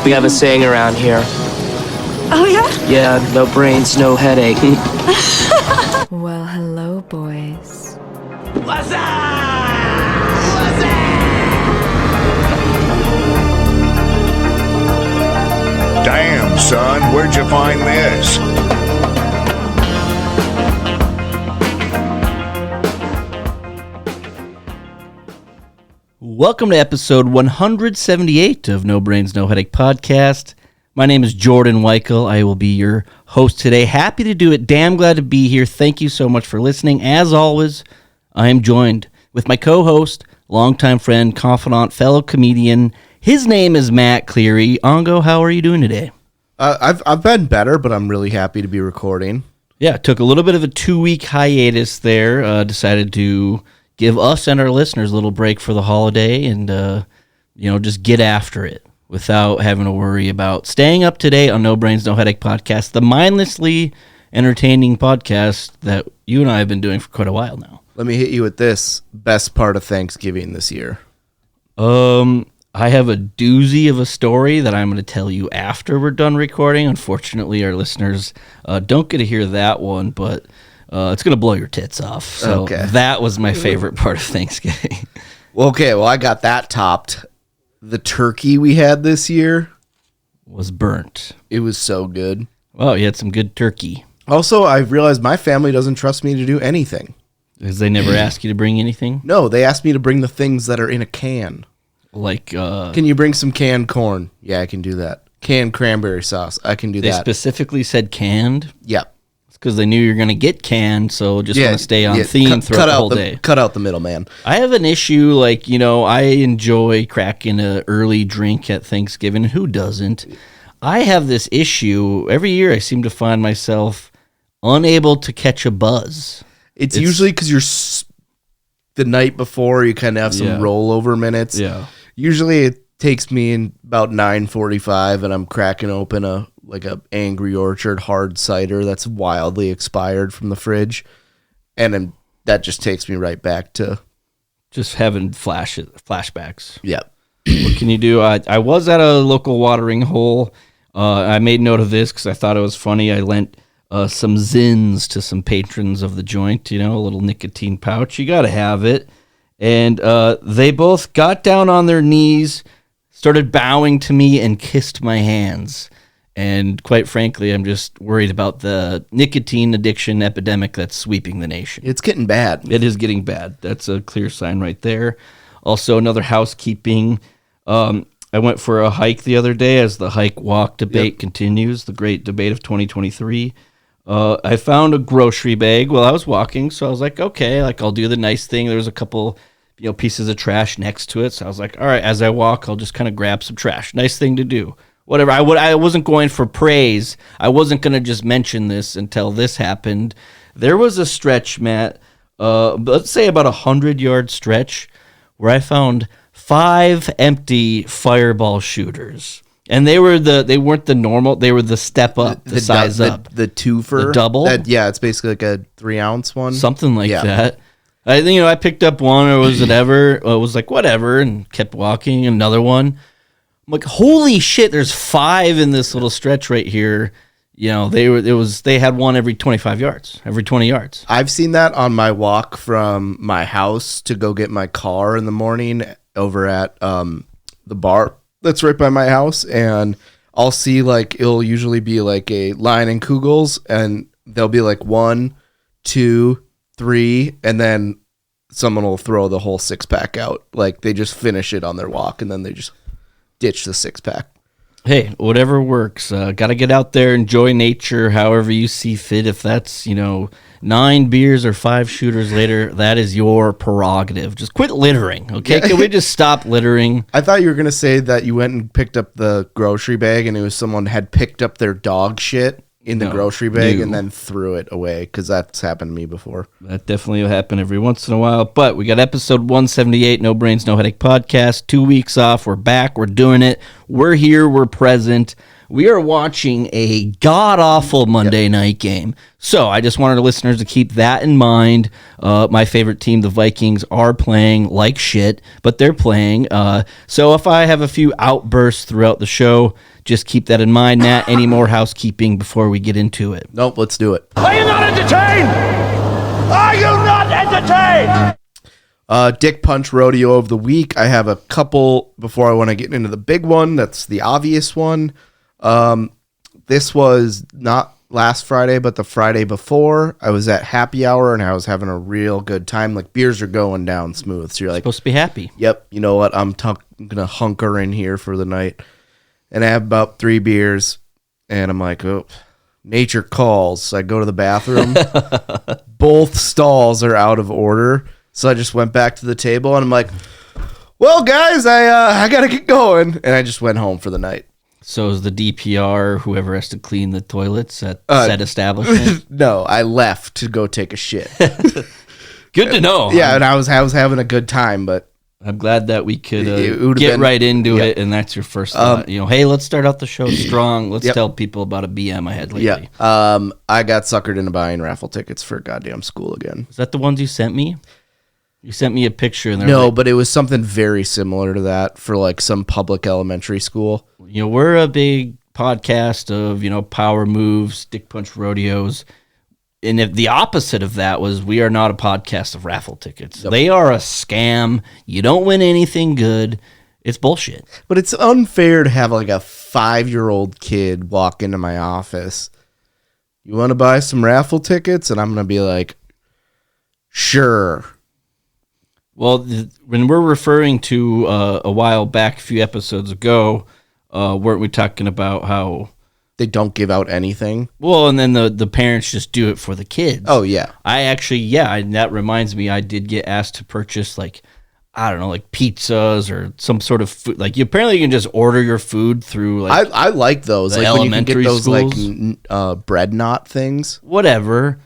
We have a saying around here. Oh, yeah? Yeah, no brains, no headache. Well, hello, boys. What's up? What's up? Damn, son, where'd you find this? Welcome to episode 178 of No Brains, No Headache podcast. My name is Jordan Weichel. I will be your host today. Happy to do it. Damn glad to be here. Thank you so much for listening. As always, I am joined with my co-host, longtime friend, confidant, fellow comedian. His name is Matt Cleary. Ongo, how are you doing today? I've been better, but I'm really happy to be recording. Yeah, took a little bit of a 2-week hiatus there. Decided to give us and our listeners a little break for the holiday and, just get after it without having to worry about staying up to date on No Brains, No Headache podcast, the mindlessly entertaining podcast that you and I have been doing for quite a while now. Let me hit you with this best part of Thanksgiving this year. I have a doozy of a story that I'm going to tell you after we're done recording. Unfortunately, our listeners don't get to hear that one, but it's going to blow your tits off. So Okay. That was my favorite part of Thanksgiving. Well, I got that topped. The turkey we had this year Was burnt. it was so good. Well, you had some good turkey. Also, I've realized my family doesn't trust me to do anything. Because they never ask you to bring anything? No, they asked me to bring the things that are in a can. Like, Can you bring some canned corn? Yeah, I can do that. Canned cranberry sauce. I can do they that. specifically said canned? Yep. It's because they knew you were going to get canned, so just want to stay on theme throughout the whole day. Cut out the middleman. I have an issue, I enjoy cracking an early drink at Thanksgiving. Who doesn't? I have this issue. Every year I seem to find myself unable to catch a buzz. It's usually because the night before you kind of have some rollover minutes. Yeah. Usually it takes me in about 9:45 and I'm cracking open a Angry Orchard hard cider that's wildly expired from the fridge. And then that just takes me right back to Just having flashbacks. Yep. What can you do? I was at a local watering hole. I made note of this because I thought it was funny. I lent some Zins to some patrons of the joint, a little nicotine pouch. You got to have it. And they both got down on their knees, started bowing to me, and kissed my hands. And quite frankly, I'm just worried about the nicotine addiction epidemic that's sweeping the nation. It's getting bad. It is getting bad. That's a clear sign right there. Also, another housekeeping. I went for a hike the other day as the hike-walk debate continues, the great debate of 2023. I found a grocery bag while I was walking, so I was like, okay, I'll do the nice thing. There was a couple, pieces of trash next to it, so I was like, all right, as I walk, I'll just kind of grab some trash. Nice thing to do. Whatever. I wasn't going for praise. I wasn't going to just mention this until this happened. There was a stretch, Matt, let's say about 100-yard stretch, where I found 5 empty fireball shooters. And they weren't the normal, they were the step up, the size up. The twofer. The double? It's basically like a 3-ounce one. Something like that. I picked up one or was whatever. It was like, whatever, and kept walking. Another one. I'm like, holy shit, there's 5 in this little stretch right here. They had one every 25 yards, every 20 yards. I've seen that on my walk from my house to go get my car in the morning over at the bar that's right by my house, and I'll see it'll usually be like a line in Kugels, and they'll be like 1, 2, 3, and then someone will throw the whole 6-pack out. They just finish it on their walk, and then they just ditch the 6-pack. Hey, whatever works. Got to get out there, enjoy nature however you see fit. If that's, 9 beers or 5 shooters later, that is your prerogative. Just quit littering, okay? Can we just stop littering? I thought you were going to say that you went and picked up the grocery bag and it was someone had picked up their dog shit in the grocery bag and then threw it away, because that's happened to me before. That definitely will happen every once in a while. But we got episode 178, No Brains, No Headache podcast. 2 weeks off. We're back. We're doing it. We're here. We're present. we are watching a god-awful Monday night game. So I just wanted the listeners to keep that in mind. My favorite team, the Vikings, are playing like shit, but they're playing. So if I have a few outbursts throughout the show, just keep that in mind. Nat, any more housekeeping before we get into it? Nope, let's do it. Are you not entertained? Are you not entertained? Dick Punch Rodeo of the week. I have a couple before I want to get into the big one. That's the obvious one. This was not last Friday, but the Friday before. I was at happy hour and I was having a real good time. Like, beers are going down smooth. So you're like, Supposed to be happy. yep, you know what? I'm going to hunker in here for the night. And I have about 3 beers. And I'm like, oh, nature calls. So I go to the bathroom. Both stalls are out of order. So I just went back to the table and I'm like, well, guys, I got to get going. And I just went home for the night. So is the DPR whoever has to clean the toilets at said establishment? No, I left to go take a shit. Good to know. Yeah, and I was having a good time, but I'm glad that we could It would've get been- right into yeah. it, and that's your first thought. Hey, let's start out the show strong. Let's Yep. tell people about a BM I had lately. yeah. I got suckered into buying raffle tickets for goddamn school again. Is that the ones you sent me? You sent me a picture, and they're No, like, but it was something very similar to that for like some public elementary school. we're a big podcast of, power moves, dick punch rodeos. And if the opposite of that was, we are not a podcast of raffle tickets. Yep. They are a scam. You don't win anything good. It's bullshit. But it's unfair to have like a 5-year-old kid walk into my office. You want to buy some raffle tickets? And I'm going to be like, sure. Well, when we're referring to a while back, a few episodes ago, weren't we talking about how... They don't give out anything. Well, and then the parents just do it for the kids. Oh, yeah. I actually, that reminds me, I did get asked to purchase, like pizzas or some sort of food. Like, apparently you can just order your food through, like... I like those. the Like when you can get elementary those schools. like bread knot things. Whatever.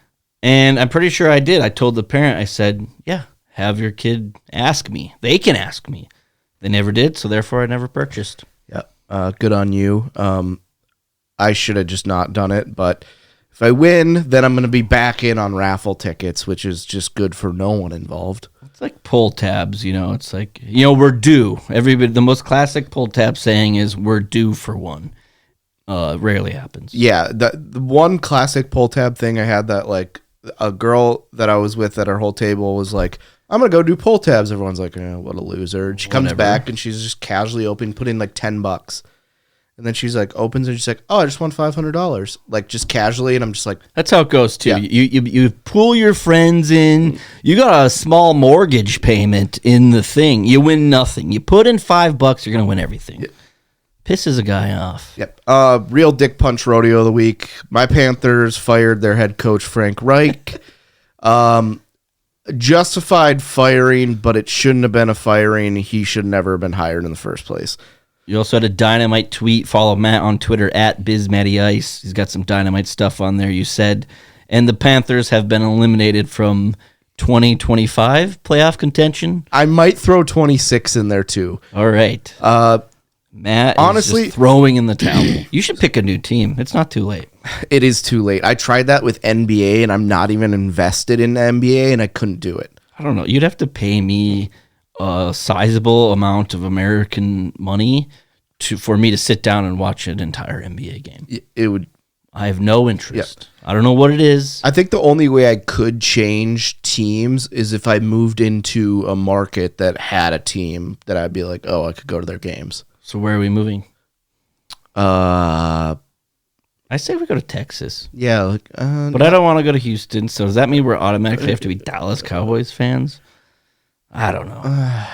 And I'm pretty sure I did. I told the parent, I said, yeah, have your kid ask me. They can ask me. They never did, so therefore I never purchased. Yeah. Good on you. I should have just not done it, but if I win, then I'm going to be back in on raffle tickets, which is just good for no one involved. It's like pull tabs, It's like, we're due. Everybody, the most classic pull tab saying is we're due for one. Rarely happens. Yeah, the one classic pull tab thing I had that like a girl that I was with at our whole table was like, I'm going to go do pull tabs. Everyone's like, what a loser. And she comes Whatever. back and she's just casually put in like $10. And then she's like, opens and she's like, oh, I just won $500. Like just casually. And I'm just like, That's how it goes too. Yeah. You pull your friends in. You got a small mortgage payment in the thing. You win nothing. You put in $5, you're gonna win everything. Pisses a guy off. yep. Real dick punch rodeo of the week. My Panthers fired their head coach, Frank Reich. Justified firing, but it shouldn't have been a firing. He should never have been hired in the first place. You also had a dynamite tweet. Follow Matt on Twitter at BizMattyIce. He's got some dynamite stuff on there, you said. And the Panthers have been eliminated from 2025 playoff contention. I might throw 26 in there too. All right. Matt honestly- is just throwing in the towel. You should pick a new team. It's not too late. It is too late. I tried that with NBA, and I'm not even invested in the NBA, and I couldn't do it. I don't know. You'd have to pay me a sizable amount of American money for me to sit down and watch an entire NBA game. It would. I have no interest. I don't know what it is. I think the only way I could change teams is if I moved into a market that had a team that I'd be like, oh, I could go to their games. So where are we moving? Yeah, I say we go to Texas. like, But I don't want to go to Houston. So does that mean we're automatically have to be Dallas Cowboys fans? I don't know.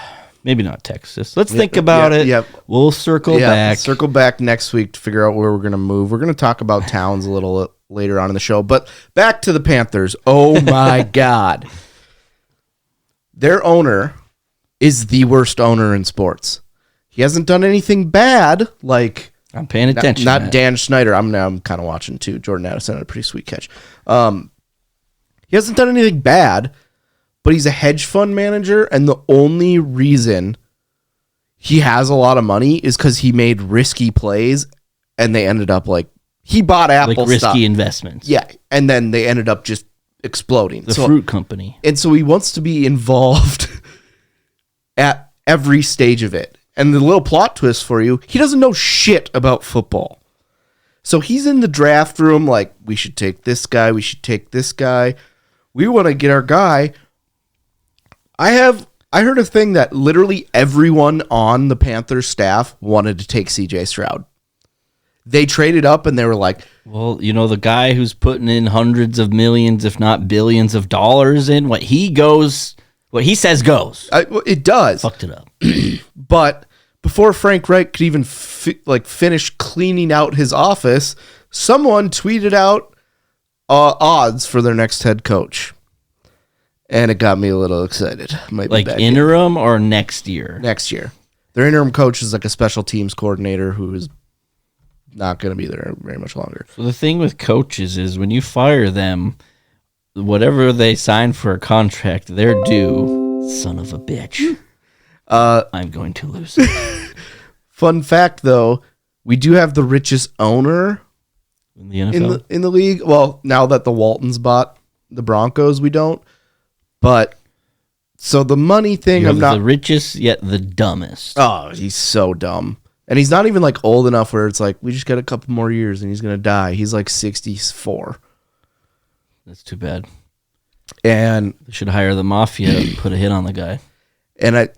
Maybe not Texas. Let's think about it. Yep. We'll circle back. Circle back next week to figure out where we're gonna move. We're gonna talk about towns a little later on in the show, but back to the Panthers. Oh my God, their owner is the worst owner in sports. He hasn't done anything bad, like I'm paying attention. not Dan Snyder. I'm kind of watching too. Jordan Addison had a pretty sweet catch. He hasn't done anything bad, but he's a hedge fund manager, and the only reason he has a lot of money is because he made risky plays and they ended up like he bought Apple Like risky stock. investments. Yeah, and then they ended up just exploding. The fruit company. And so he wants to be involved at every stage of it. And the little plot twist for you, he doesn't know shit about football. So he's in the draft room like, we should take this guy, we should take this guy. We want to get our guy. I heard a thing that literally everyone on the Panthers staff wanted to take CJ Stroud. They traded up and they were like, well, the guy who's putting in hundreds of millions, if not billions of dollars in what he says goes. It does. Fucked it up. But before Frank Reich could even finish cleaning out his office, someone tweeted out odds for their next head coach. And it got me a little excited. Might be like back interim or next year? Next year. Their interim coach is like a special teams coordinator who is not going to be there very much longer. So the thing with coaches is when you fire them, whatever they sign for a contract, they're due. Son of a bitch. I'm going to lose it. Fun fact, though, we do have the richest owner In the NFL? in the league. Well, now that the Waltons bought the Broncos, we don't. But so the money thing, You're I'm not the richest yet the dumbest. Oh, he's so dumb. And he's not even like old enough where it's like we just got a couple more years and he's going to die. He's like 64. That's too bad. And They should hire the mafia and put a hit on the guy. And I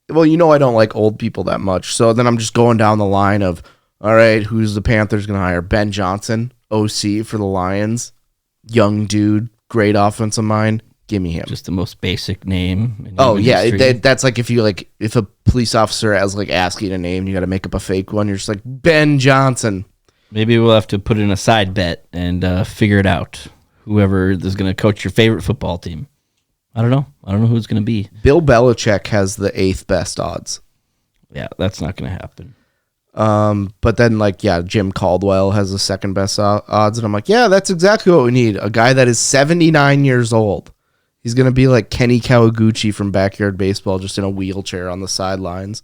don't like old people that much. So then I'm just going down the line of, all right, who's the Panthers going to hire? Ben Johnson, OC for the Lions. Young dude, great offensive mind. Give me him. Just the most basic name. In Oh, human yeah. history. That's like if a police officer has like asking a name, you got to make up a fake one. You're just like, Ben Johnson. Maybe we'll have to put in a side bet and figure it out. Whoever is going to coach your favorite football team. I don't know. I don't know who it's going to be. Bill Belichick has the 8th best odds. Yeah, that's not going to happen. But then, Jim Caldwell has the 2nd best odds. And I'm like, yeah, that's exactly what we need. A guy that is 79 years old. He's going to be like Kenny Kawaguchi from Backyard Baseball, just in a wheelchair on the sidelines.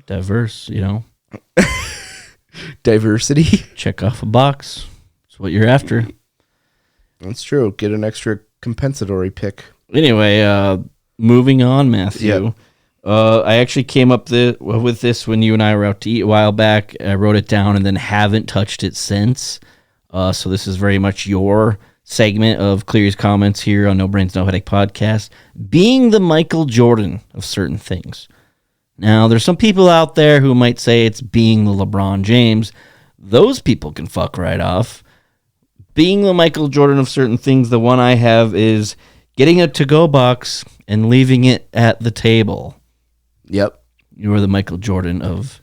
Diverse, Diversity. Check off a box. That's what you're after. That's true. Get an extra compensatory pick. Anyway, moving on, Matthew. Yep. I actually came up with this when you and I were out to eat a while back. I wrote it down and then haven't touched it since. So this is very much your segment of Cleary's comments here on No Brains, No Headache podcast. Being the Michael Jordan of certain things. Now, there's some people out there who might say it's being the LeBron James. Those people can fuck right off. Being the Michael Jordan of certain things, the one I have is getting a to-go box and leaving it at the table. Yep. You are the Michael Jordan of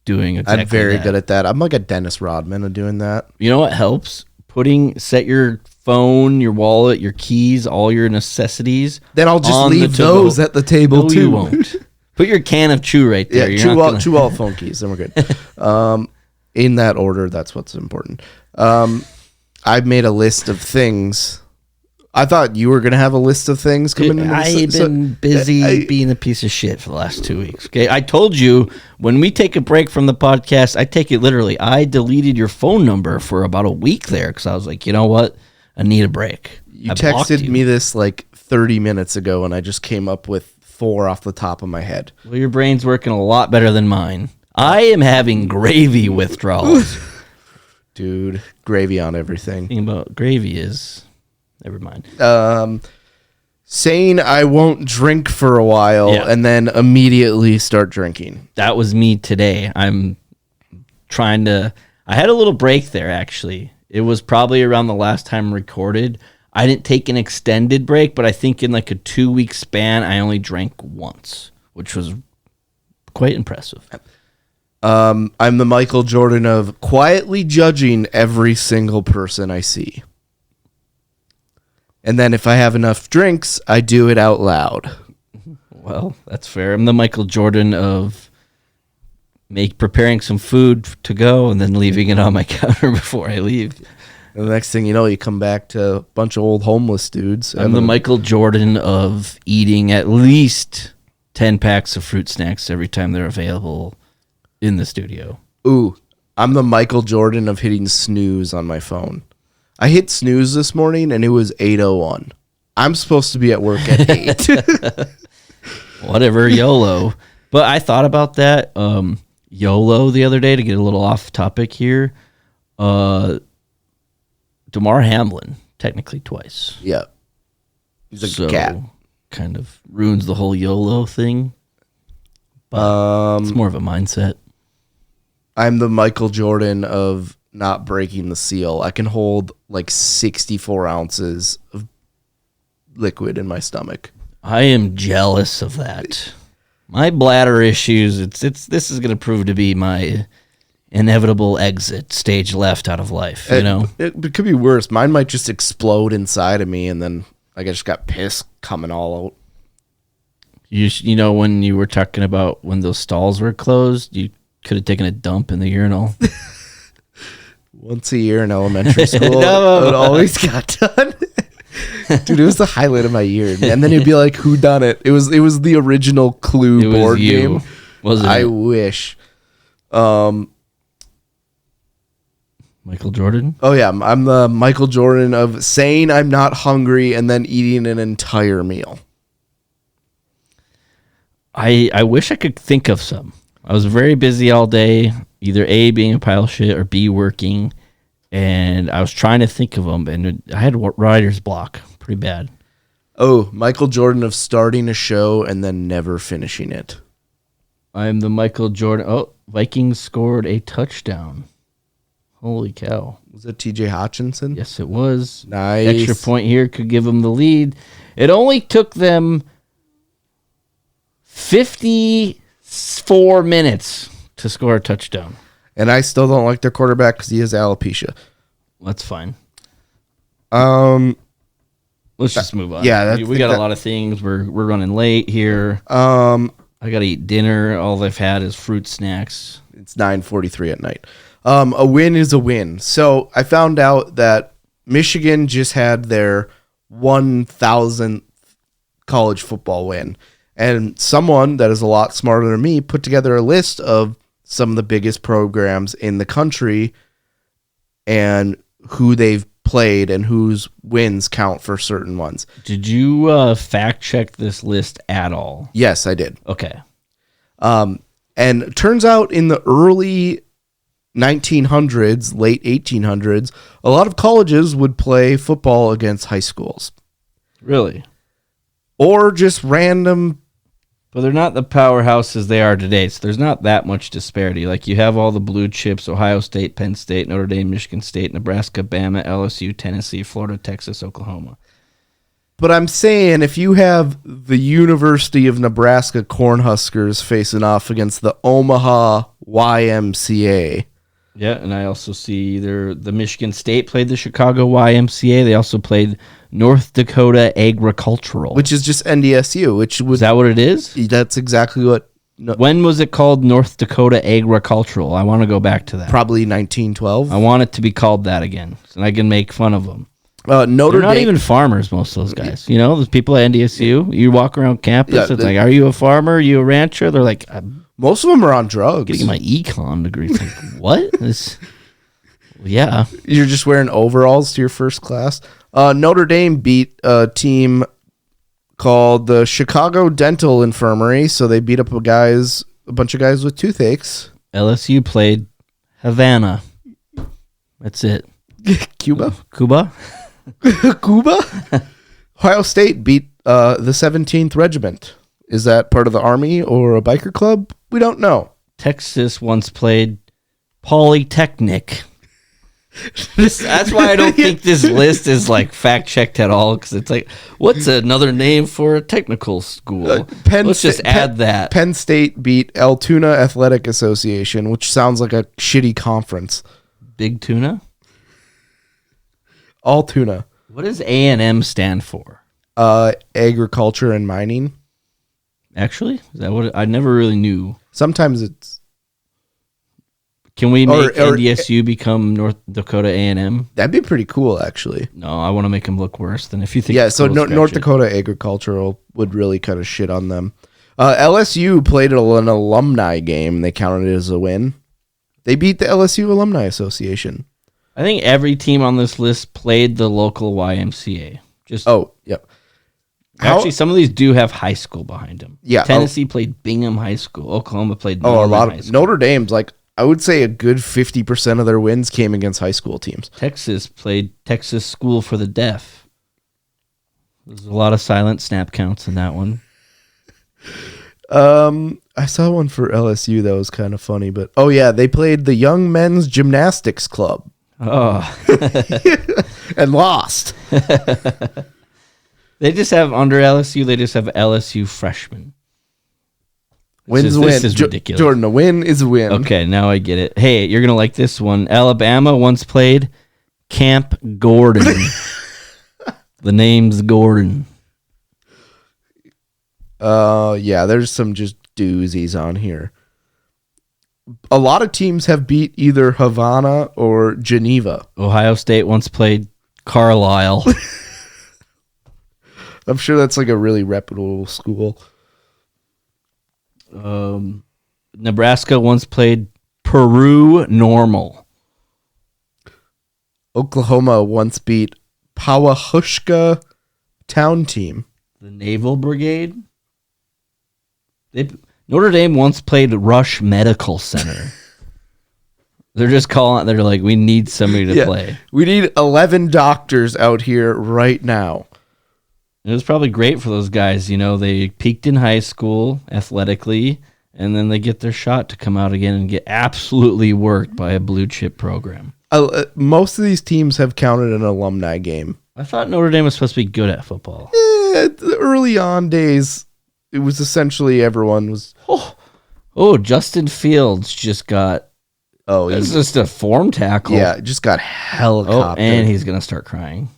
doing exactly I'm very that. good at that. I'm like a Dennis Rodman of doing that. You know what helps? Set your phone, your wallet, your keys, all your necessities. Then I'll just on leave the to-go. those at the table No, too. you won't. Put your can of chew right there. Yeah, You're not gonna- chew all phone keys, then we're good. In that order, that's what's important. I've made a list of things. I thought you were going to have a list of things coming in. I've been busy being a piece of shit for the last 2 weeks. Okay, I told you when we take a break from the podcast, I take it literally. I deleted your phone number for about a week there because I was like, you know what? I need a break. You I blocked texted you. me this like 30 minutes ago, and I just came up with 4 off the top of my head. Well, your brain's working a lot better than mine. I am having gravy withdrawals. Dude, gravy on everything. Thing about gravy is, never mind. Saying I won't drink for a while and then immediately start drinking. That was me today. I'm trying to. I had a little break there, actually. It was probably around the last time recorded. I didn't take an extended break, but I think in like a 2-week span, I only drank once, which was quite impressive. I'm the Michael Jordan of quietly judging every single person I see. And then if I have enough drinks, I do it out loud. Well, that's fair. I'm the Michael Jordan of preparing some food to go and then leaving it on my counter before I leave. And the next thing you know, you come back to a bunch of old homeless dudes. I'm the Michael Jordan of eating at least 10 packs of fruit snacks every time they're available in the studio. Ooh, I'm the Michael Jordan of hitting snooze on my phone. I hit snooze this morning and it was 8:01. I'm supposed to be at work at 8. Whatever, YOLO. But I thought about that YOLO the other day to get a little off topic here. Damar Hamlin, technically twice. Yeah. He's a cat. Kind of ruins the whole YOLO thing. But it's more of a mindset. I'm the Michael Jordan of not breaking the seal. I can hold like 64 ounces of liquid in my stomach. I am jealous of that. My bladder issues, this is going to prove to be my inevitable exit, stage left out of life, you know? It could be worse. Mine might just explode inside of me, and then I just got piss coming all out. You know, when you were talking about when those stalls were closed, you could have taken a dump in the urinal. Once a year in elementary school, it always got done. Dude, it was the highlight of my year. And then it'd be like, who done it? It was the original Clue board game. Wasn't I it? wish. Michael Jordan? Oh yeah, I'm the Michael Jordan of saying I'm not hungry and then eating an entire meal. I wish I could think of some. I was very busy all day, either A, being a pile of shit, or B, working. And I was trying to think of them, and I had writer's block pretty bad. Oh, Michael Jordan of starting a show and then never finishing it. I'm the Michael Jordan. Oh, Vikings scored a touchdown. Holy cow. Was it TJ Hutchinson? Yes, it was. Nice. Extra point here could give them the lead. It only took them 54 minutes to score a touchdown. And I still don't like their quarterback because he has alopecia. That's fine. Um, Let's just move on. Yeah, we got a lot of things. We're running late here. I got to eat dinner. All I've had is fruit snacks. It's 9:43 at night. A win is a win. So I found out that Michigan just had their 1,000th college football win. And someone that is a lot smarter than me put together a list of some of the biggest programs in the country and who they've played and whose wins count for certain ones. Did you fact check this list at all? Yes, I did. Okay. And it turns out in the early 1900s, late 1800s, a lot of colleges would play football against high schools. Really? Or just random. But they're not the powerhouses they are today, so there's not that much disparity. Like, you have all the blue chips: Ohio State, Penn State, Notre Dame, Michigan State, Nebraska, Bama, LSU, Tennessee, Florida, Texas, Oklahoma. But I'm saying if you have the University of Nebraska Cornhuskers facing off against the Omaha YMCA. Yeah, and I also see the Michigan State played the Chicago YMCA. They also played North Dakota Agricultural. Which is just NDSU, which was... Is that what it is? That's exactly what... When was it called North Dakota Agricultural? I want to go back to that. Probably 1912. I want it to be called that again, so I can make fun of them. They're not even farmers, most of those guys. You know, those people at NDSU, you walk around campus, it's like, are you a farmer? Are you a rancher? They're like... Most of them are on drugs. Getting my econ degree. It's like, what? Yeah. You're just wearing overalls to your first class. Notre Dame beat a team called the Chicago Dental Infirmary, so they beat up a bunch of guys with toothaches. LSU played Havana. That's it. Cuba? Cuba? Ohio State beat the 17th Regiment. Is that part of the Army or a biker club? We don't know. Texas once played Polytechnic. That's why I don't think this list is like fact checked at all, because it's like, what's another name for a technical school? Let's just add that. Penn State beat Altoona Athletic Association, which sounds like a shitty conference. Big Tuna? Altoona. What does A&M stand for? Agriculture and mining. Actually, is that what I never really knew? Sometimes it's. Can we make NDSU become North Dakota A&M? That'd be pretty cool, actually. No, I want to make them look worse than if you think. Yeah, so North Dakota Agricultural would really kind of shit on them. LSU played an alumni game. They counted it as a win. They beat the LSU Alumni Association. I think every team on this list played the local YMCA. Yep. Actually, some of these do have high school behind them. Yeah. Tennessee played Bingham High School. Oklahoma played Norman a lot High of School. Notre Dame's like, I would say a good 50% of their wins came against high school teams. Texas played Texas School for the Deaf. There's a lot of silent snap counts in that one. I saw one for LSU that was kind of funny, but they played the Young Men's Gymnastics Club. Oh. And lost. They just have, under LSU, they just have LSU freshmen. Wins This win. is ridiculous. Jordan, a win is a win. Okay, now I get it. Hey, you're going to like this one. Alabama once played Camp Gordon. The name's Gordon. There's some just doozies on here. A lot of teams have beat either Havana or Geneva. Ohio State once played Carlisle. I'm sure that's like a really reputable school. Nebraska once played Peru Normal. Oklahoma once beat Pawahushka Town Team. The Naval Brigade. Notre Dame once played Rush Medical Center. They're just calling. They're like, we need somebody to play. We need 11 doctors out here right now. It was probably great for those guys. You know, they peaked in high school athletically, and then they get their shot to come out again and get absolutely worked by a blue chip program. Most of these teams have counted an alumni game. I thought Notre Dame was supposed to be good at football. The early on days, it was essentially everyone was. Oh, Justin Fields just got. It's just a form tackle. Yeah, just got helicoptered. And he's gonna start crying.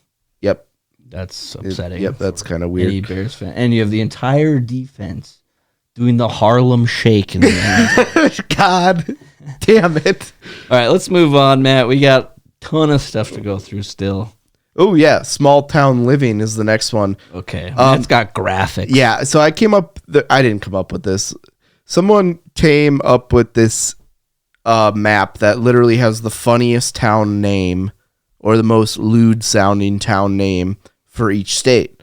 Yep. That's upsetting. That's kind of weird. Any Bears fan. And you have the entire defense doing the Harlem Shake in the end. God damn it. All right, let's move on, Matt. We got a ton of stuff to go through still. Oh, yeah. Small Town Living is the next one. Okay. It's got graphics. Yeah, so I didn't come up with this. Someone came up with this map that literally has the funniest town name or the most lewd sounding town name for each state.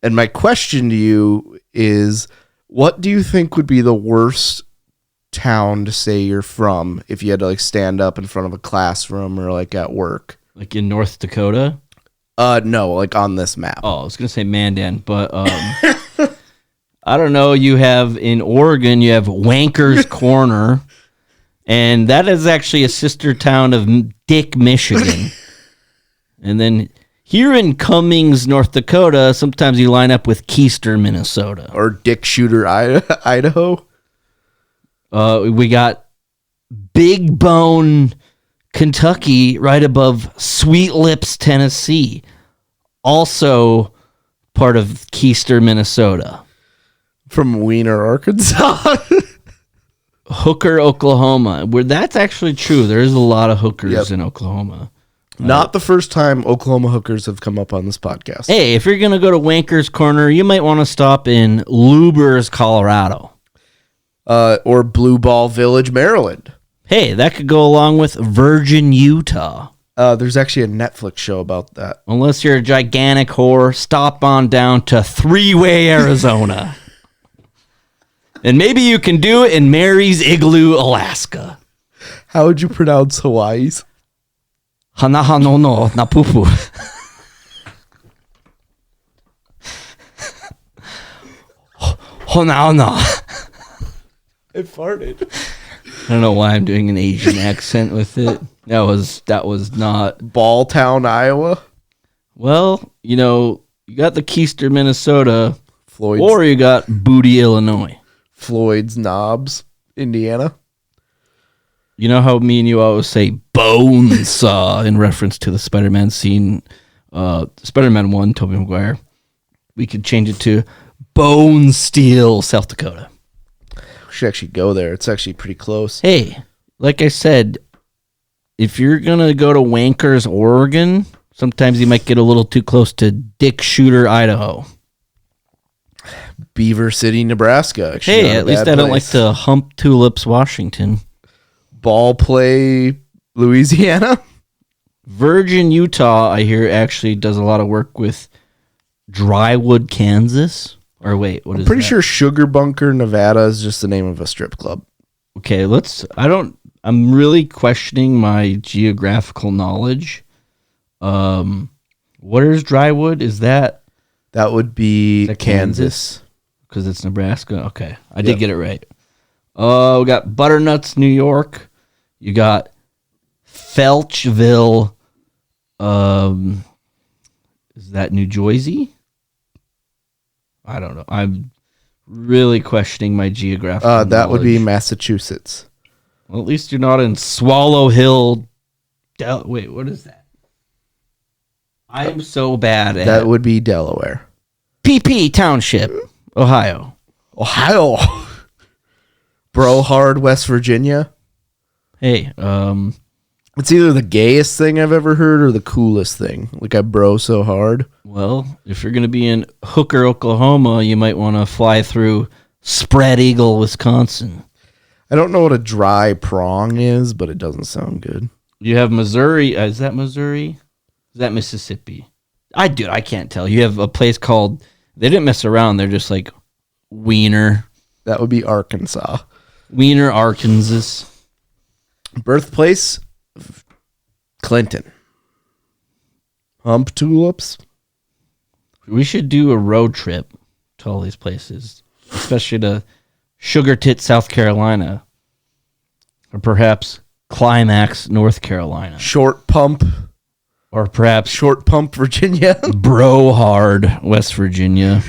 And my question to you is, what do you think would be the worst town to say you're from if you had to like stand up in front of a classroom or like at work? Like in North Dakota? No, like on this map. Oh, I was going to say Mandan, but I don't know. You have in Oregon, you have Wanker's Corner, and that is actually a sister town of Dick, Michigan. And then here in Cummings, North Dakota, sometimes you line up with Keister, Minnesota. Or Dick Shooter, Idaho. We got Big Bone, Kentucky, right above Sweet Lips, Tennessee. Also part of Keister, Minnesota. From Wiener, Arkansas. Hooker, Oklahoma. Where that's actually true. There is a lot of hookers in Oklahoma. Not the first time Oklahoma hookers have come up on this podcast. Hey, if you're going to go to Wanker's Corner, you might want to stop in Lubers, Colorado. Or Blue Ball Village, Maryland. Hey, that could go along with Virgin, Utah. There's actually a Netflix show about that. Unless you're a gigantic whore, stop on down to Three-Way, Arizona. And maybe you can do it in Mary's Igloo, Alaska. How would you pronounce Hawaii's? Hanaha no no napupu. Honaona. I farted. I don't know why I'm doing an Asian accent with it. That was not Balltown, Iowa. Well, you got the Keister, Minnesota, Floyd's, or you got Booty, Illinois. Floyd's Knobs, Indiana. You know how me and you always say bonesaw in reference to the Spider-Man scene, Spider-Man 1, Tobey Maguire. We could change it to Bone Steel, South Dakota. We should actually go there. It's actually pretty close. Hey, like I said, if you're going to go to Wanker's, Oregon, sometimes you might get a little too close to Dick Shooter, Idaho. Beaver City, Nebraska. Actually, Hey, at least I don't like to hump tulips, Washington. Ball Play, Louisiana. Virgin, Utah, I hear actually does a lot of work with Drywood, Kansas. Or wait, what I'm is pretty that? sure Sugar Bunker, Nevada is just the name of a strip club. Okay, I'm really questioning my geographical knowledge. Where's Drywood? Is that That would be Kansas? Because it's Nebraska? Okay, I did get it right. We got Butternuts, New York. You got Felchville. Is that New Jersey? I don't know. I'm really questioning my geographical That would be knowledge. Massachusetts. Well, at least you're not in Swallow Hill. Wait, what is that? I am so bad at That would be Delaware. PP Township, Ohio. Ohio. Brohard, West Virginia. Hey, It's either the gayest thing I've ever heard or the coolest thing. Like I bro so hard. well, if you're going to be in Hooker, Oklahoma, you might want to fly through Spread Eagle, Wisconsin. I don't know what a dry prong is, but it doesn't sound good. You have Missouri. Is that Missouri? Is that Mississippi? I can't tell. You have a place called, they didn't mess around. They're just like Wiener, That would be Arkansas. Arkansas. Birthplace? Clinton. Hump tulips? We should do a road trip to all these places, especially to Sugar Tit, South Carolina, or perhaps Climax, North Carolina, Short Pump? or perhaps Short Pump, Virginia? Brohard, West Virginia.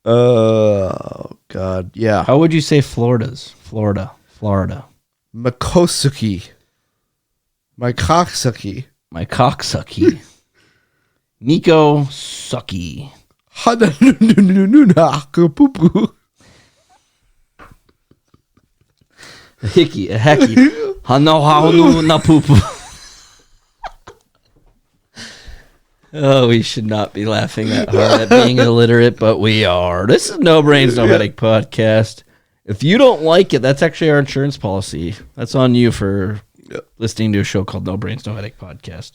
Oh, God. Yeah. How would you say Florida? Makosuki. My cocksucky. My cocksucky. Nico Sucky. A hickey, a hecky. Hano na poo-poo. Oh, we should not be laughing that hard at being illiterate, but we are. This is No Brains, No Headache podcast. If you don't like it, that's actually our insurance policy. That's on you for listening to a show called No Brains, No Headache podcast.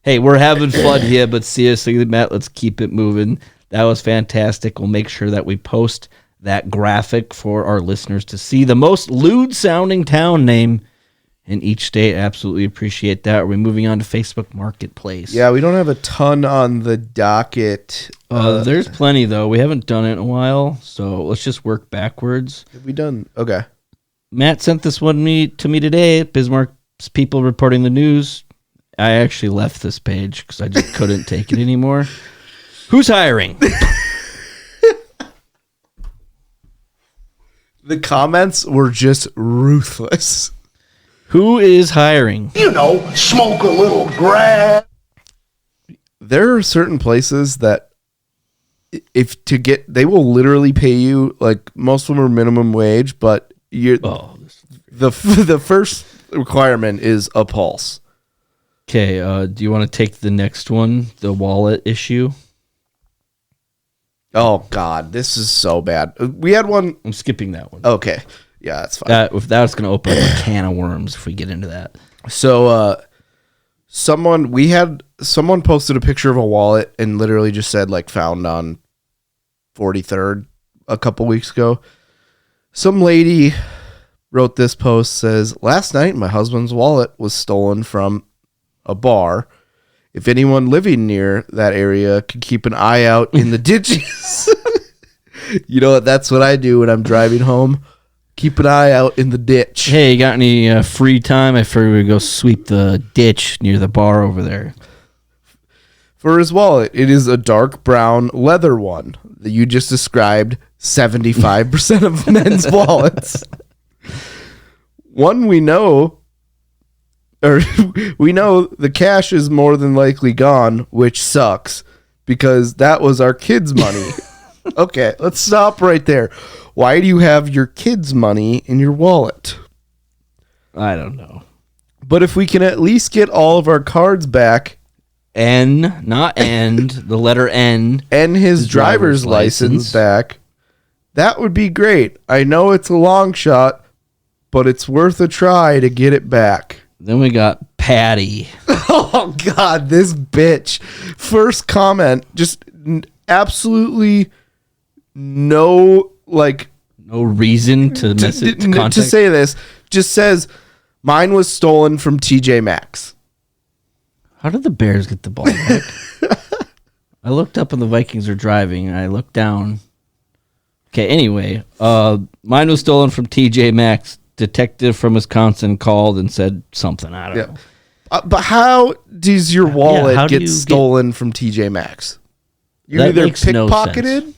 Hey, we're having fun here, but seriously, Matt, let's keep it moving. That was fantastic. We'll make sure that we post that graphic for our listeners to see. The most lewd-sounding town name in each state. Absolutely appreciate that. Are we moving on to Facebook Marketplace? Yeah, we don't have a ton on the docket. There's plenty, though. We haven't done it in a while, so let's just work backwards. Have we done? Okay. Matt sent this one to me today. Bismarck's people reporting the news. I actually left this page because I just couldn't take it anymore. Who's hiring? The comments were just ruthless. Who is hiring? You know, smoke a little grass. There are certain places that they will literally pay you, like most of them are minimum wage, but the first requirement is a pulse. Okay, do you want to take the next one, the wallet issue? Oh God, this is so bad. We had one. I'm skipping that one. Okay, yeah, that's fine. That's going to open up a can of worms if we get into that. So, someone posted a picture of a wallet and literally just said like found on 43rd a couple weeks ago. Some lady wrote this post, says, "Last night my husband's wallet was stolen from a bar. If anyone living near that area could keep an eye out in the ditches." You know what? That's what I do when I'm driving home. Keep an eye out in the ditch. Hey, you got any free time? I figured we'd go sweep the ditch near the bar over there. For his wallet, it is a dark brown leather one that you just described 75% of men's wallets. One we know the cash is more than likely gone, which sucks because that was our kids' money. Okay, let's stop right there. Why do you have your kids' money in your wallet? I don't know. But if we can at least get all of our cards back, N, not end, the letter N. and his driver's license back, that would be great. I know it's a long shot, but it's worth a try to get it back. Then we got Patty. Oh, God, this bitch. First comment, just absolutely no, like... No reason to to say this. Just says, mine was stolen from TJ Maxx. How did the Bears get the ball back? I looked up and the Vikings are driving, and I looked down. Okay, anyway, mine was stolen from TJ Maxx. Detective from Wisconsin called and said something. I don't know. But how does your wallet do get you stolen from TJ Maxx? You That either makes no pickpocketed sense.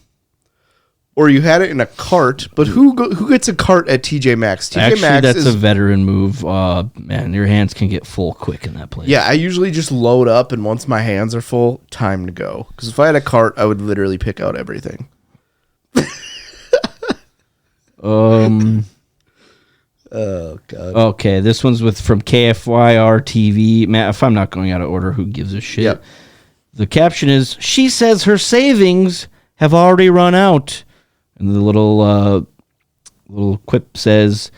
or you had it in a cart. But who gets a cart at TJ Maxx? TJ Actually, Maxx that's is a veteran move. Man, your hands can get full quick in that place. Yeah, I usually just load up, and once my hands are full, time to go. Because if I had a cart, I would literally pick out everything. Oh, God. Okay, this one's from KFYR TV. Matt, if I'm not going out of order, who gives a shit? Yep. The caption is, she says her savings have already run out. And the little quip says,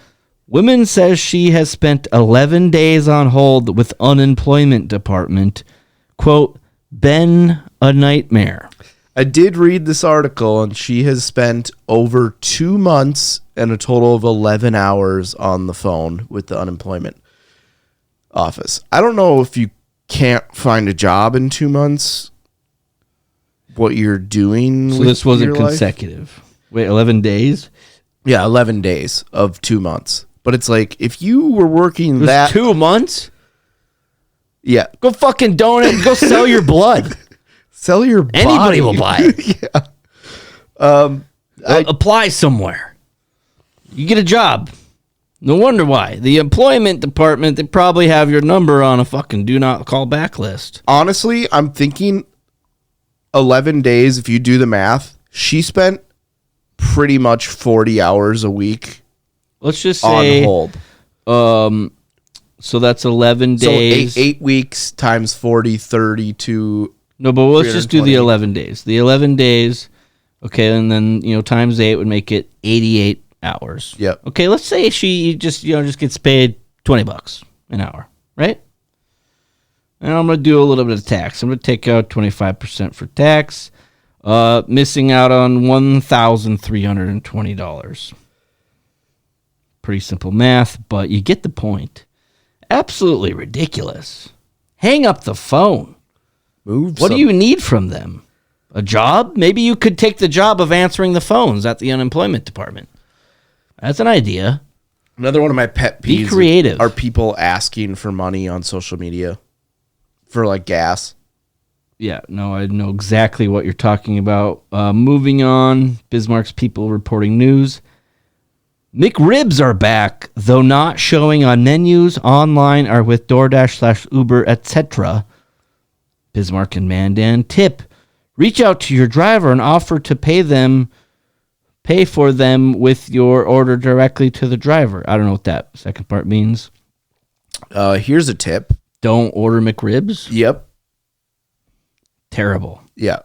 woman says she has spent 11 days on hold with unemployment department. Quote, been a nightmare. I did read this article, and she has spent over 2 months and a total of 11 hours on the phone with the unemployment office. I don't know if you can't find a job in 2 months, what you're doing. So with this wasn't your life. consecutive. Wait, 11 days? Yeah, 11 days of 2 months. But it's like, if you were working It was that... 2 months? Yeah. Go fucking donate. Go sell your blood. Sell your body. Anybody will buy it. Yeah. Apply somewhere. You get a job. No wonder why. The employment department, they probably have your number on a fucking do not call back list. Honestly, I'm thinking 11 days, if you do the math, she spent pretty much 40 hours a week Let's just say on hold. So that's 11 days. So 8 weeks times 40, 32. No, but let's just do the 320. 11 days. The 11 days, okay, and then, times 8 would make it 88 hours. Yep. Okay, let's say she just gets paid $20 an hour, right? And I'm going to do a little bit of tax. I'm going to take out 25% for tax, missing out on $1,320. Pretty simple math, but you get the point. Absolutely ridiculous. Hang up the phone. What do you need from them? A job? Maybe you could take the job of answering the phones at the unemployment department. That's an idea. Another one of my pet Be peeves creative. are people asking for money on social media for like gas. Yeah, no, I know exactly what you're talking about. Moving on, Bismarck's people reporting news. McRibs are back, though not showing on menus, online, or with DoorDash/Uber, etc. Bismarck and Mandan tip. Reach out to your driver and offer to pay for them with your order directly to the driver. I don't know what that second part means. Here's a tip. Don't order McRibs. Yep. Terrible. Yeah.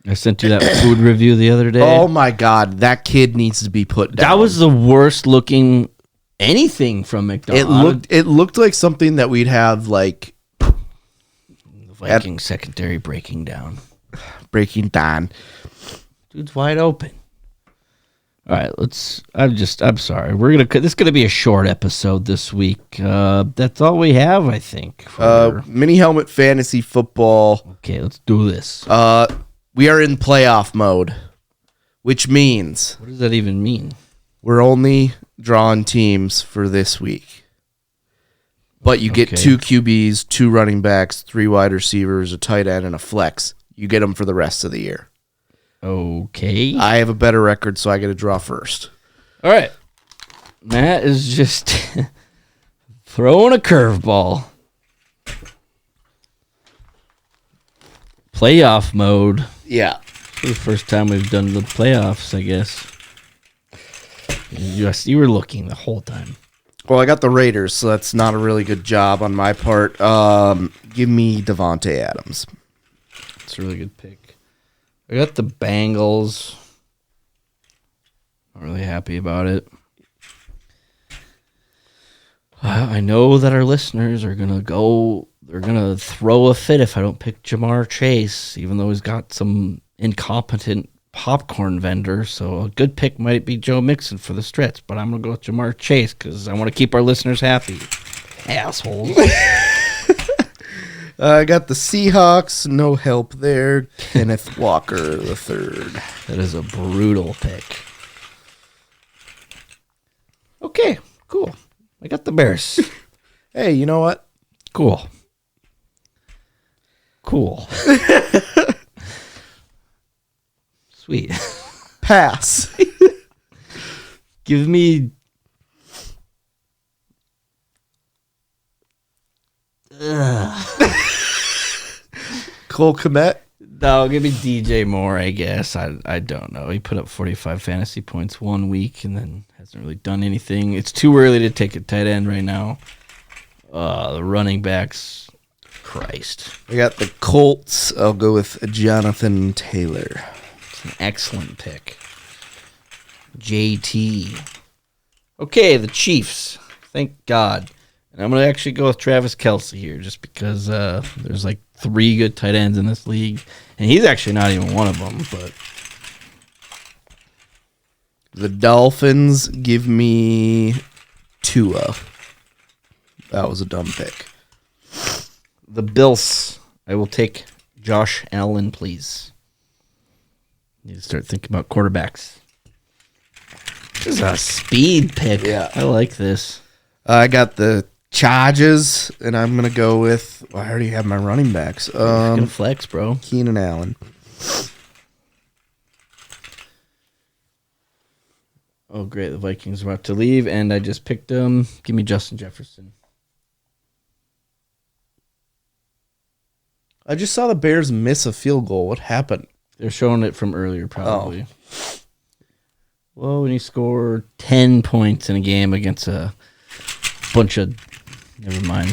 I sent you that food review the other day. Oh my God, that kid needs to be put down. That was the worst looking anything from McDonald's. It looked like something that we'd have like The Viking secondary breaking down. breaking down. Dude's wide open. All right, I'm sorry. This is gonna be a short episode this week. That's all we have, I think. Mini helmet fantasy football. Okay, let's do this. We are in playoff mode, which means What does that even mean? we're only drawing teams for this week. But you get Okay. 2 QBs, 2 running backs, 3 wide receivers, a tight end, and a flex. You get them for the rest of the year. Okay. I have a better record, so I get to draw first. All right. Matt is just throwing a curveball. Playoff mode. Yeah. For the first time we've done the playoffs, I guess. You were looking the whole time. Well, I got the Raiders, so that's not a really good job on my part. Give me Devontae Adams. It's a really good pick. I got the Bengals. Not really happy about it. I know that our listeners are going to go, they're going to throw a fit if I don't pick Jamar Chase, even though he's got some incompetent popcorn vendor. So a good pick might be Joe Mixon for the stretch, but I'm going to go with Jamar Chase because I want to keep our listeners happy. Assholes. I got the Seahawks. No help there. Kenneth Walker III. That is a brutal pick. Okay, cool. I got the Bears. Hey, you know what? Cool. Sweet. Pass. Give me... Cole Kmet. No, give me DJ Moore, I guess. I don't know. He put up 45 fantasy points 1 week and then hasn't really done anything. It's too early to take a tight end right now. The running backs, Christ. I got the Colts. I'll go with Jonathan Taylor. It's an excellent pick. JT. Okay, the Chiefs. Thank God. And I'm going to actually go with Travis Kelce here just because there's like 3 good tight ends in this league. And he's actually not even one of them. But The Dolphins give me Tua. That was a dumb pick. the Bills, I will take Josh Allen, please. Need to start thinking about quarterbacks. This is a speed pick. Yeah. I like this. I got the Chargers, and I'm going to go with... I already have my running backs. Gonna flex, bro. Keenan Allen. Oh, great. The Vikings are about to leave, and I just picked them. Give me Justin Jefferson. I just saw the Bears miss a field goal. What happened? They're showing it from earlier, probably. Well, when you score 10 points in a game against a bunch of... Never mind.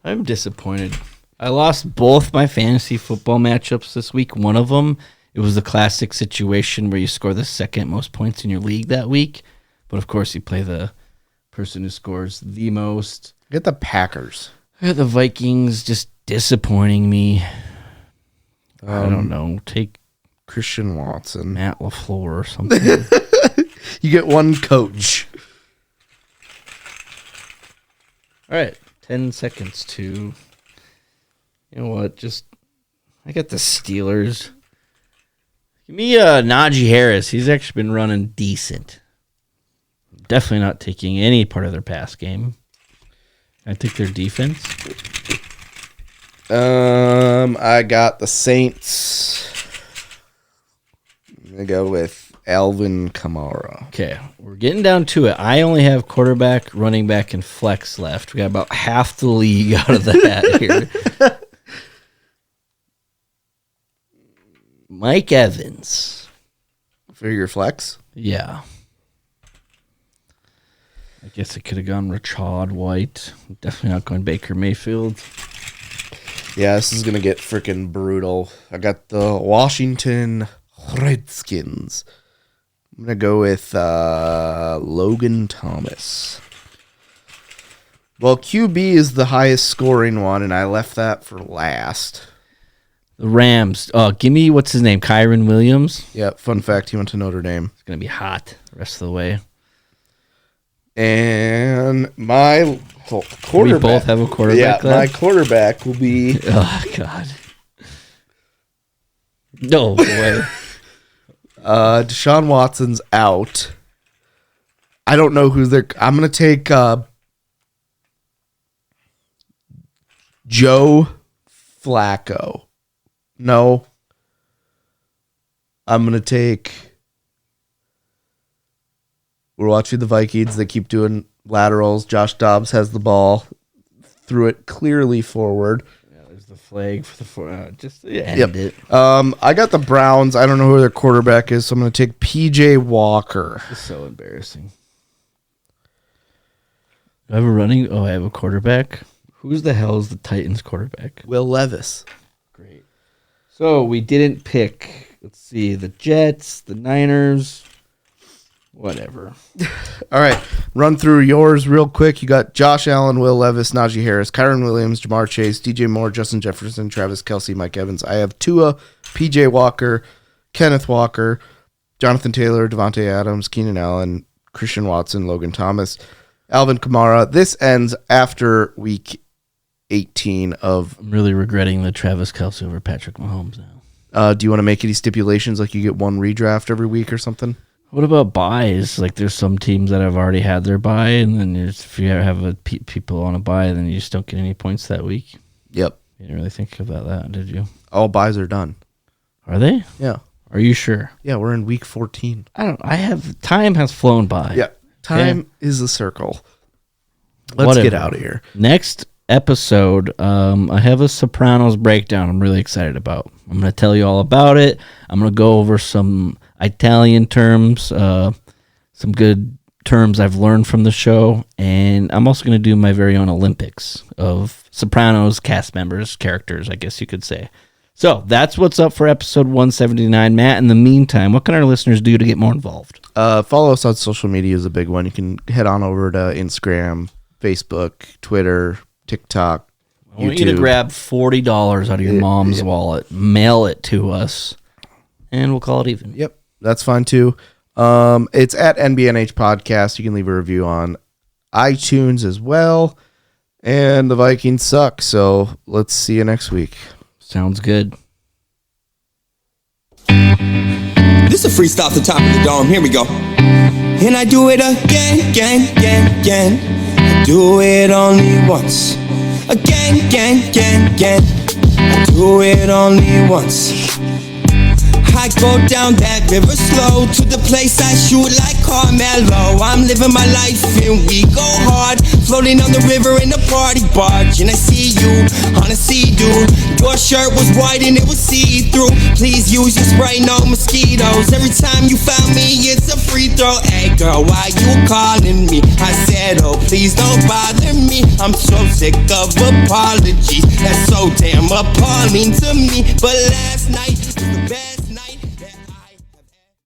I'm disappointed. I lost both my fantasy football matchups this week. One of them, it was the classic situation where you score the second most points in your league that week. But, of course, you play the person who scores the most. Get the Packers. I got the Vikings just disappointing me. I don't know. Take Christian Watson. Matt LaFleur or something. You get one coach. All right. 10 seconds to... You know what? Just... I got the Steelers. Give me Najee Harris. He's actually been running decent. Definitely not taking any part of their pass game. I think their defense. I got the Saints. I'm going to go with Alvin Kamara. Okay, we're getting down to it. I only have quarterback, running back, and flex left. We got about half the league out of the hat here. Mike Evans. For your flex? Yeah. I guess I could have gone Rashad White. Definitely not going Baker Mayfield. Yeah, this is going to get freaking brutal. I got the Washington Redskins. I'm going to go with Logan Thomas. Well, QB is the highest scoring one, and I left that for last. The Rams. Give me, what's his name? Kyron Williams. Yeah, fun fact, he went to Notre Dame. It's going to be hot the rest of the way. And my quarterback. We both have a quarterback Yeah, my quarterback will be... Oh, God. No way. Deshaun Watson's out. I don't know who's there. I'm going to take Joe Flacco. No. I'm going to take... We're watching the Vikings. They keep doing laterals. Josh Dobbs has the ball. Threw it clearly forward. Yeah, there's the flag for the just end it. I got the Browns. I don't know who their quarterback is, so I'm going to take PJ Walker. It's so embarrassing. Do I have a running? Oh, I have a quarterback. Who's the hell is the Titans quarterback? Will Levis. Great. So we didn't pick. Let's see, the Jets, the Niners. Whatever. All right, run through yours real quick. You got Josh Allen, Will Levis, Najee Harris, Kyron Williams, Jamar Chase, DJ Moore, Justin Jefferson, Travis Kelce, Mike Evans. I have Tua, PJ Walker, Kenneth Walker, Jonathan Taylor, Devontae Adams, Keenan Allen, Christian Watson, Logan Thomas, Alvin Kamara. This ends after week 18 of... I'm really regretting the Travis Kelce over Patrick Mahomes now. Do you want to make any stipulations, like you get one redraft every week or something? What about buys? Like, there's some teams that have already had their buy, and then if you have people on a buy, then you just don't get any points that week. Yep. You didn't really think about that, did you? All buys are done. Are they? Yeah. Are you sure? Yeah, we're in week 14. Time has flown by. Yeah. Time is a circle. Let's get out of here. Next episode, I have a Sopranos breakdown I'm really excited about. I'm going to tell you all about it. I'm going to go over some Italian terms, some good terms I've learned from the show, and I'm also going to do my very own Olympics of Sopranos cast members, characters, I guess you could say. So that's what's up for episode 179. Matt, in the meantime, what can our listeners do to get more involved? Follow us on social media is a big one. You can head on over to Instagram, Facebook, Twitter, TikTok, I want you to grab $40 out of your mom's wallet, mail it to us, and we'll call it even. Yep, that's fine too. It's at NBNH Podcast. You can leave a review on iTunes as well. And the Vikings suck, so let's see you next week. Sounds good. This is a freestyle off the top of the dome. Here we go. And I do it again. I do it only once. Again. I do it only once. I go down that river slow to the place I shoot like Carmelo. I'm living my life and we go hard, floating on the river in a party barge. And I see you on a sea-doo. Your shirt was white and it was see-through. Please use your spray, no mosquitoes. Every time you found me, it's a free throw. Hey girl, why you calling me? I said, oh please don't bother me. I'm so sick of apologies. That's so damn appalling to me. But last night